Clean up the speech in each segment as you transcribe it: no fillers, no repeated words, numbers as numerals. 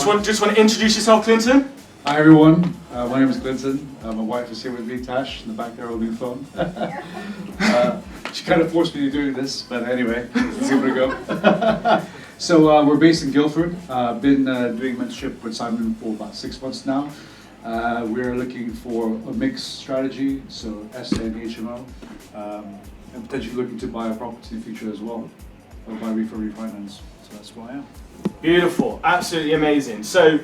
Just want to introduce yourself, Clinton. Hi everyone, my name is Clinton. My wife is here with me, Tash, in the back there holding the phone. She kind of forced me to do this, but anyway, let's give it a go. So we're based in Guildford. Been doing mentorship with Simon for about 6 months now. We're looking for a mixed strategy, so S and HMO, and potentially looking to buy a property in the future as well, or buy refinance. So that's who I am. Beautiful, absolutely amazing. So,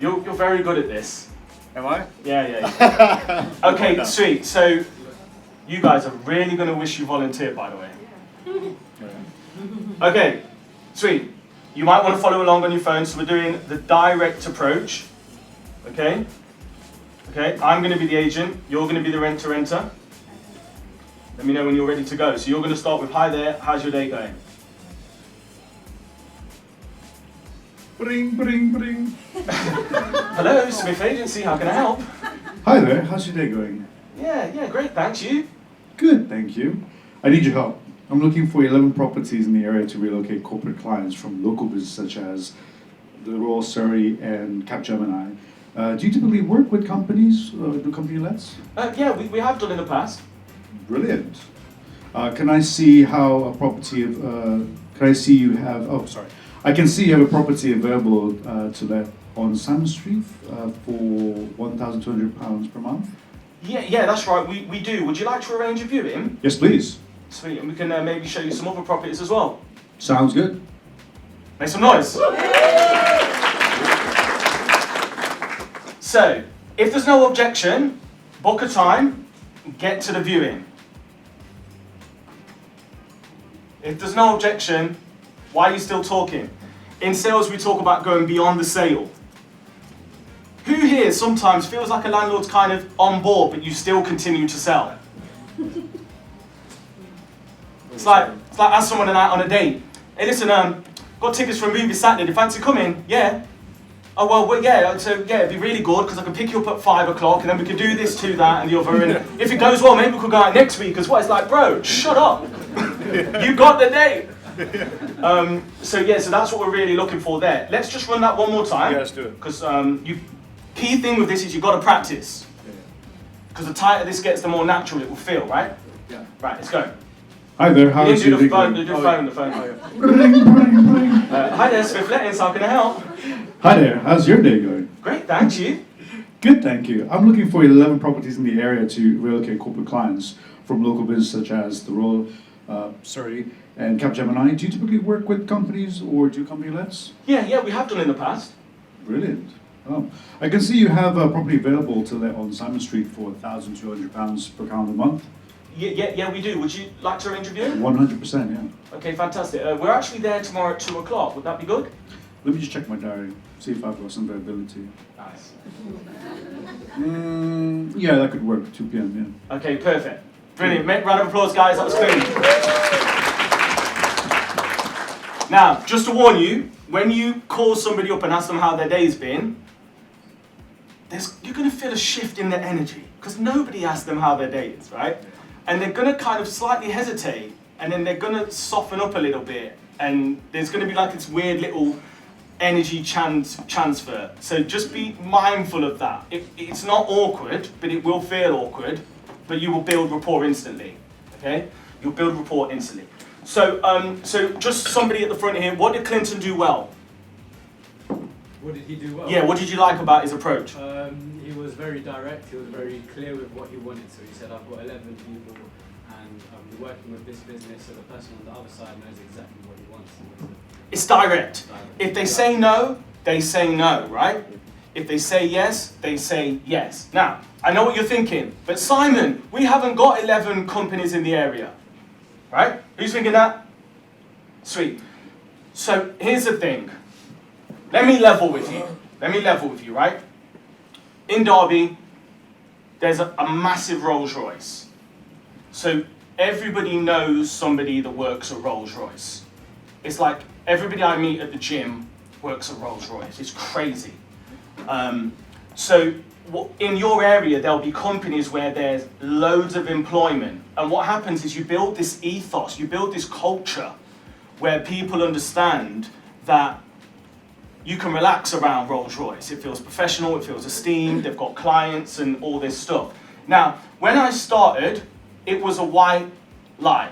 you're very good at this. Am I? Yeah. Okay, sweet. So, you guys are really going to wish you volunteered, by the way. Okay, sweet. You might want to follow along on your phone. So we're doing the direct approach. Okay. I'm going to be the agent. You're going to be the renter. Let me know when you're ready to go. So you're going to start with, hi there. How's your day going? Bring, bring, bring. Hello, Smith Agency. How can I help? Hi there, how's your day going? Yeah, great. Thanks. You? Good, thank you. I need your help. I'm looking for 11 properties in the area to relocate corporate clients from local businesses such as the Royal Surrey and Capgemini. Do you typically work with companies, do company lets? Yeah, we have done in the past. Brilliant. Can I see how a property of, can I see you have, oh sorry. I can see you have a property available to let on Simon Street for £1,200 per month. Yeah, that's right. We do. Would you like to arrange a viewing? Yes, please. Sweet, and we can maybe show you some other properties as well. Sounds good. Make some noise. So, if there's no objection, book a time, get to the viewing. If there's no objection, why are you still talking? In sales, we talk about going beyond the sale. Who here sometimes feels like a landlord's kind of on board, but you still continue to sell? It's like ask someone out on a date. Hey, listen, got tickets for a movie Saturday. Do you fancy coming? Yeah. Oh well, yeah. So yeah, it'd be really good because I can pick you up at 5 o'clock, and then we could do this, to that, and the other. And if it goes well, maybe we could go out next week as well. It's like, bro, shut up. You got the date. So that's what we're really looking for there. Let's just run that one more time. Yeah, let's do it. Because key thing with this is you've got to practice. Because the tighter this gets, the more natural it will feel, right? Yeah. Right, let's go. Hi there, how is your day going? Do the phone. Hi there, Swift Lettings, how can I help? Hi there, how's your day going? Great, thanks, you. Good, thank you. I'm looking for 11 properties in the area to relocate corporate clients from local businesses such as the Royal Surrey and Capgemini. Do you typically work with companies or do company lets? Yeah, we have done in the past. Brilliant. Oh, I can see you have a property available to let on Simon Street for £1,200 per calendar month. Yeah, we do. Would you like to arrange a viewing? 100%, yeah. Okay, fantastic. We're actually there tomorrow at 2 o'clock. Would that be good? Let me just check my diary, see if I've got some availability. Nice. Yeah, that could work, 2 p.m, yeah. Okay, perfect. Brilliant. Round of applause, guys. That was clean. Now, just to warn you, when you call somebody up and ask them how their day's been, you're going to feel a shift in their energy because nobody asks them how their day is, right? And they're going to kind of slightly hesitate, and then they're going to soften up a little bit, and there's going to be like this weird little energy transfer. So just be mindful of that. It's not awkward, but it will feel awkward, but you will build rapport instantly, okay? You'll build rapport instantly. So just somebody at the front here, what did Clinton do well? What did he do well? Yeah, what did you like about his approach? He was very direct, he was very clear with what he wanted. So he said, I've got 11 people and we're working with this business, so the person on the other side knows exactly what he wants. It's direct. If they say no, they say no, right? If they say yes, they say yes. Now, I know what you're thinking, but Simon, we haven't got 11 companies in the area, right? Who's thinking that? Sweet. So here's the thing. Let me level with you, right? In Derby, there's a massive Rolls Royce. So everybody knows somebody that works at Rolls Royce. It's like everybody I meet at the gym works at Rolls Royce. It's crazy. So in your area, there'll be companies where there's loads of employment. And what happens is you build this ethos, you build this culture where people understand that you can relax around Rolls-Royce. It feels professional, it feels esteemed, they've got clients and all this stuff. Now, when I started, it was a white lie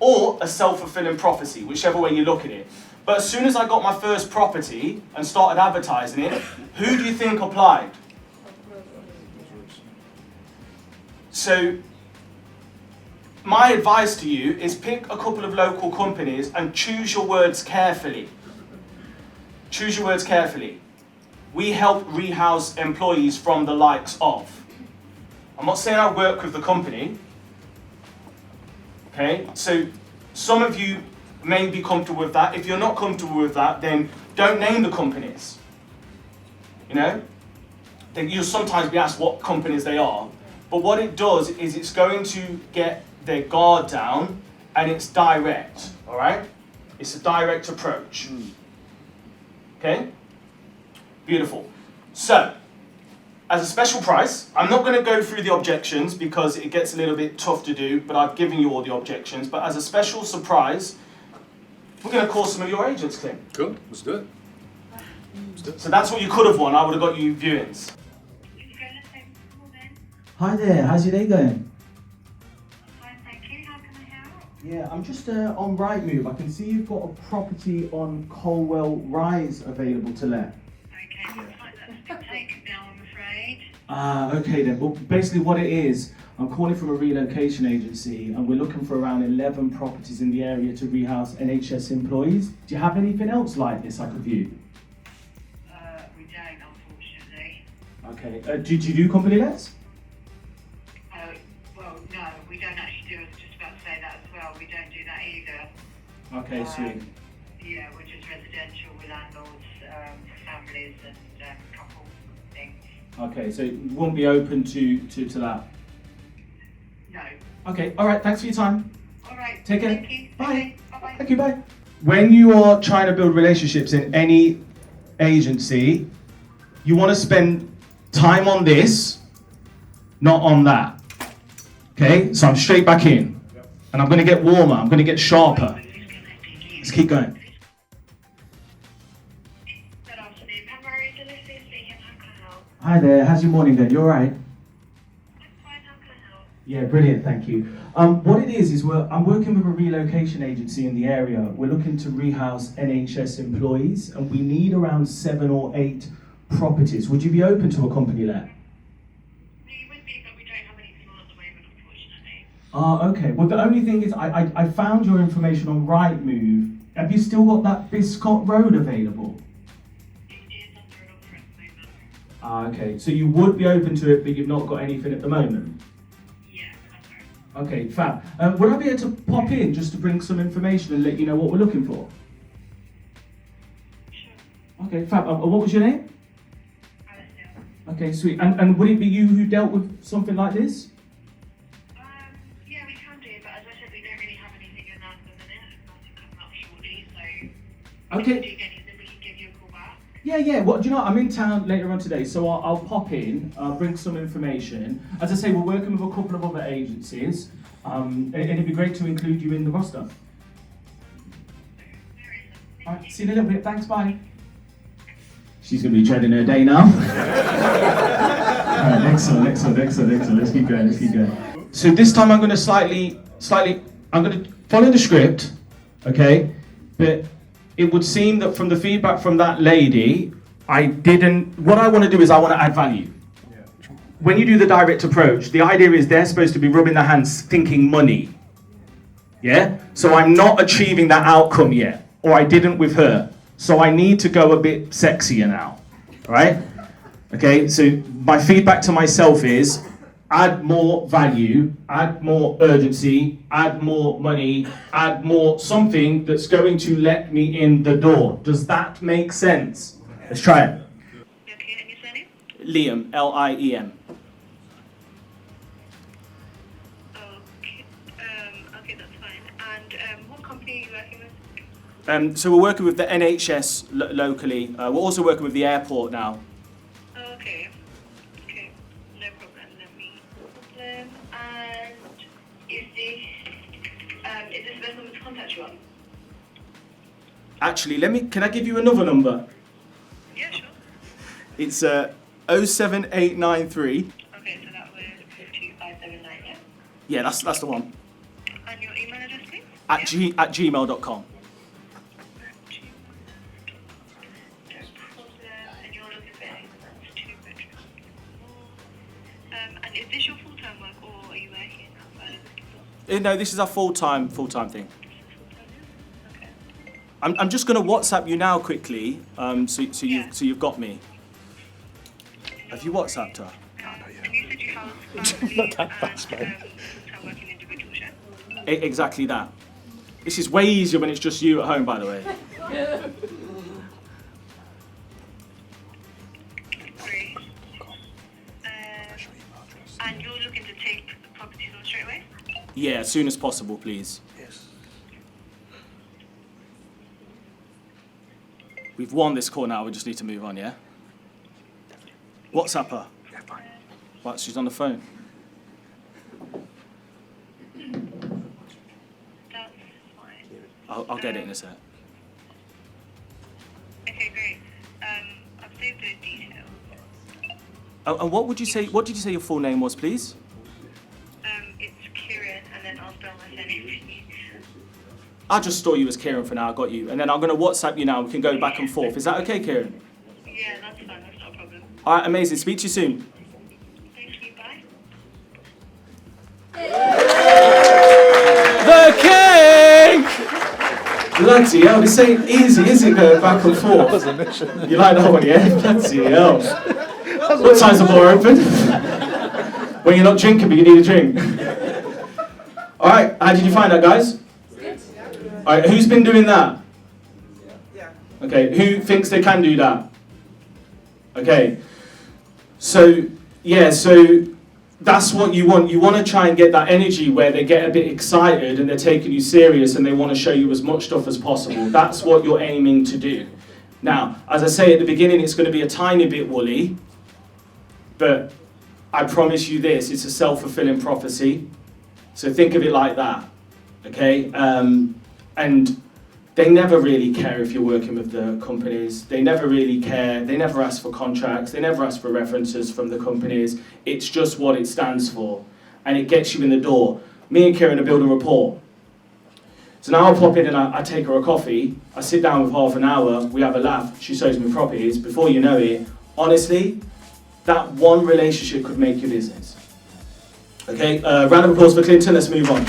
or a self-fulfilling prophecy, whichever way you look at it. But as soon as I got my first property and started advertising it, who do you think applied? So, my advice to you is pick a couple of local companies and choose your words carefully. Choose your words carefully. We help rehouse employees from the likes of. I'm not saying I work with the company. Okay, so some of you may be comfortable with that. If you're not comfortable with that, then don't name the companies. You know? Then you'll sometimes be asked what companies they are. But what it does is it's going to get their guard down and it's direct, all right? It's a direct approach. Okay? Beautiful. So, as a special price, I'm not going to go through the objections because it gets a little bit tough to do, but I've given you all the objections. But as a special surprise, we're going to call some of your agents, Clint. Cool, let's do it. So that's what you could have won. I would have got you viewings. Hi there, how's your day going? Fine, thank you. How can I help? Yeah, I'm just on Rightmove. I can see you've got a property on Colwell Rise available to let. Okay, looks like that's been taken now, I'm afraid. Okay then. Well, basically what it is, I'm calling from a relocation agency and we're looking for around 11 properties in the area to rehouse NHS employees. Do you have anything else like this I could view? We don't, unfortunately. Okay. Do you do company lets? Well, no, we don't actually do. I was just about to say that as well. We don't do that either. Okay, sweet. Yeah, we're just residential with landlords, for families and couples and things. Okay, so you won't be open to that? No. Okay, alright, thanks for your time. All right. Take care. Thank you. Bye. Okay, bye-bye. Thank you, bye. When you are trying to build relationships in any agency, you want to spend time on this, not on that. Okay, so I'm straight back in. And I'm going to get warmer, I'm going to get sharper. Let's keep going. Good afternoon. Pamela, Delicious speaking. How can I help? Hi there, how's your morning going? You alright? I'm fine. How can I help? Yeah, brilliant, thank you. What it is I'm working with a relocation agency in the area. We're looking to rehouse NHS employees and we need around 7 or 8 properties. Would you be open to a company let? We would be, but we don't have anything on at the moment, unfortunately. Okay. Well, the only thing is I found your information on Rightmove. Have you still got that Biscott Road available? It is under an offer at the moment. Okay. So you would be open to it, but you've not got anything at the moment? Yeah, that's right. Okay, fab. Would I be able to pop in just to bring some information and let you know what we're looking for? Sure. Okay, fab. What was your name? Alistair. Okay, sweet. And would it be you who dealt with something like this? Yeah, we can do, but as I said, we don't really have anything in that at the minute. Nothing coming up shortly, so Okay. if we do get anything, we can give you a call back. Yeah. Well, do you know what? I'm in town later on today, so I'll pop in, bring some information. As I say, we're working with a couple of other agencies, and it'd be great to include you in the roster. All right, see you in a little bit. Thanks, bye. She's going to be dreading her day now. All right, excellent. Let's keep going. So this time I'm going to slightly, I'm going to follow the script, okay? But it would seem that from the feedback from that lady, what I want to do is I want to add value. When you do the direct approach, the idea is they're supposed to be rubbing their hands thinking money. Yeah? So I'm not achieving that outcome yet, or I didn't with her. So I need to go a bit sexier now, right? Okay, so my feedback to myself is add more value, add more urgency, add more money, add more something that's going to let me in the door. Does that make sense? Let's try it. Okay, and your surname? Liam, L-I-E-M. Okay, that's fine. And what company are you working with? So we're working with the NHS locally. We're also working with the airport now. Okay, no problem. Let me problem. And is this the best number to contact you on? Actually, can I give you another number? It's 07893. Okay, so that was 52579, yeah? Yeah, that's the one. And your email address, please? At gmail.com. No problem. And you're looking for anything that's 2 bedrooms or more. And is this your full-time work or are you working outside of this? No, this is our full-time thing. Okay. I'm just going to WhatsApp you now quickly, so Yeah. you've got me. Have you WhatsApped her? And you said you house families and full-time working individuals, yeah? Exactly that. This is way easier when it's just you at home, by the way. Great. And you're looking to take the properties on straight away? Yeah, as soon as possible, please. We've won this call now, we just need to move on, yeah? WhatsApp her. Yeah, fine. What, she's on the phone? That's fine. I'll get it in a sec. Okay, great. I've saved those details. And what did you say your full name was, please? It's Kieran, and then I'll spell my surname for you. I'll just store you as Kieran for now, I got you. And then I'm going to WhatsApp you now, we can go back and forth. Is that okay, Kieran? Yeah, that's fine, that's not a problem. All right, amazing. Speak to you soon. Thank you, bye. The king! Bloody hell, this ain't easy, is it, going back and forth? You like that one, yeah? Bloody hell. What time's the bar open? When you're not drinking, but you need a drink. All right, how did you find that, guys? All right, who's been doing that? Okay, who thinks they can do that? Okay, so that's what you want. You want to try and get that energy where they get a bit excited and they're taking you serious and they want to show you as much stuff as possible. That's what you're aiming to do. Now, as I say at the beginning, it's going to be a tiny bit woolly, but I promise you this, it's a self-fulfilling prophecy. So think of it like that, okay? And they never really care if you're working with the companies. They never really care. They never ask for contracts. They never ask for references from the companies. It's just what it stands for. And it gets you in the door. Me and Kieran are building rapport. So now I pop in and I take her a coffee. I sit down with half an hour. We have a laugh. She shows me properties. Before you know it, honestly, that one relationship could make your business. Okay, round of applause for Clinton. Let's move on.